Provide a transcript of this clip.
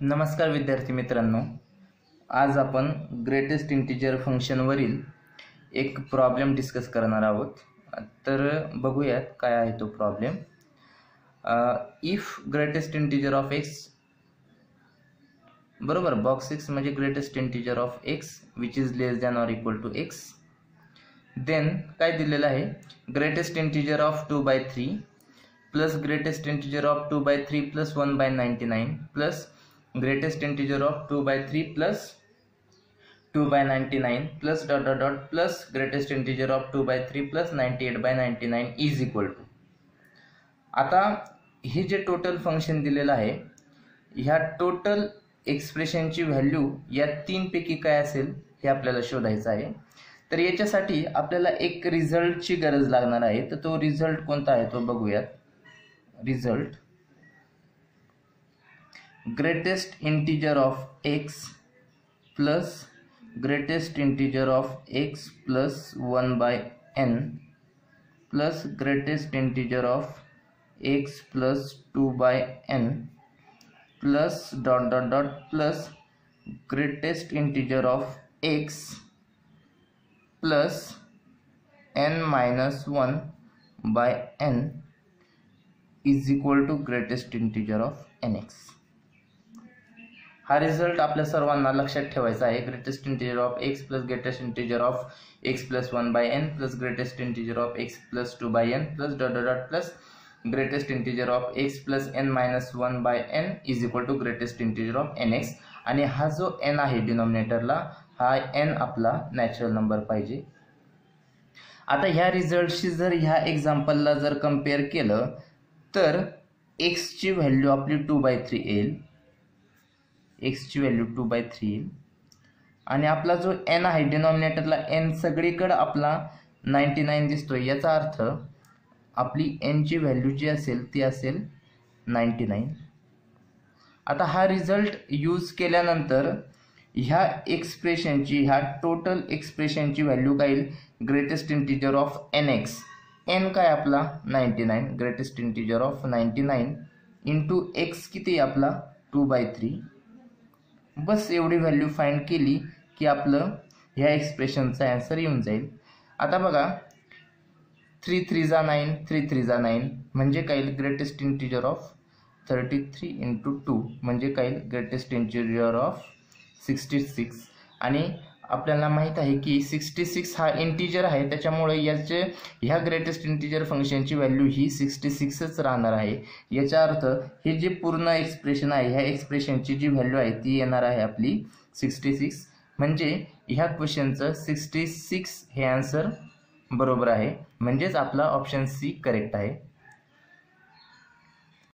नमस्कार विद्यार्थी मित्रांनो, आज आपण ग्रेटेस्ट इंटिजर फंक्शनवरील एक प्रॉब्लेम डिस्कस करणार आहोत। तर बघूयात काय आहे तो problem. If greatest integer of x बरोबर बॉक्स 6 म्हणजे greatest integer of x which is less than or equal to x, then काय दिलेलं आहे, greatest integer of 2/3 plus greatest integer of 2/3 plus 1/99 plus greatest integer of 2/3 plus 2/99 plus dot dot dot plus greatest integer of 2/3 plus 98/99 is equal to। आता हे जे total function दिलेलं आहे, ह्या total एक्सप्रेशनची value या तीन पैकी काय असेल हे आपल्याला शोधायचं आहे। तर याच्यासाठी आपल्याला एक रिझल्टची गरज लागणार आहे। तर तो रिझल्ट कोणता आहे तो बघूयात। Result greatest integer of x plus greatest integer of x plus 1/n plus greatest integer of x plus 2/n plus dot dot dot plus greatest integer of x plus n minus 1/n is equal to greatest integer of nx। हा result आपल्या सर्वांना लक्षात ठेवायचा आहे। Greatest integer of x plus greatest integer of x plus 1/n plus greatest integer of x plus 2/n plus dot dot dot plus greatest integer of x plus n minus 1/n is equal to greatest integer of nx। आणि हा जो n आहे डिनॉमिनेटरला, हा n आपला natural number पाहिजे। आता ह्या रिझल्टशी जर ह्या एक्झाम्पलला जर कम्पेअर केलं तर x ची व्हॅल्यू आपली 2/3 येईल, x ची व्हॅल्यू 2/3 येईल। आणि आपला जो n आहे डिनॉमिनेटरला n सगळीकडे आपला 99 दिसतोय, याचा अर्थ आपली n ची व्हॅल्यू जी असेल ती असेल 99। आता हा रिझल्ट यूज केल्यानंतर ह्या एक्सप्रेशनची, ह्या टोटल एक्सप्रेशनची व्हॅल्यू काय येईल, greatest integer of nx, n काय आपला 99, greatest integer of 99 into x किती आपला 2/3। बस एवढी व्हॅल्यू फाइंड केली की आपलं ह्या एक्सप्रेशनचा आन्सर येऊन जाईल। आता बघा 3 3 जा 9, 3 3 जा 9 म्हणजे काय, ग्रेटेस्ट इंटिजर ऑफ 33 इंटू 2 म्हणजे काय, ग्रेटेस्ट इंटिजर ऑफ 66। आणि आपल्याला माहित आहे की 66 हा इंटिजर आहे, त्याच्यामुळे याचे ह्या ग्रेटेस्ट इंटिजर फंक्शनची व्हॅल्यू ही 66च राहणार आहे। याचा अर्थ हे जे पूर्ण एक्सप्रेशन आहे, ह्या एक्सप्रेशनची जी व्हॅल्यू आहे ती येणार आहे आपली 66। म्हणजे ह्या क्वेश्चनचं 66 हे आन्सर बरोबर आहे, म्हणजेच आपला ऑप्शन सी करेक्ट आहे।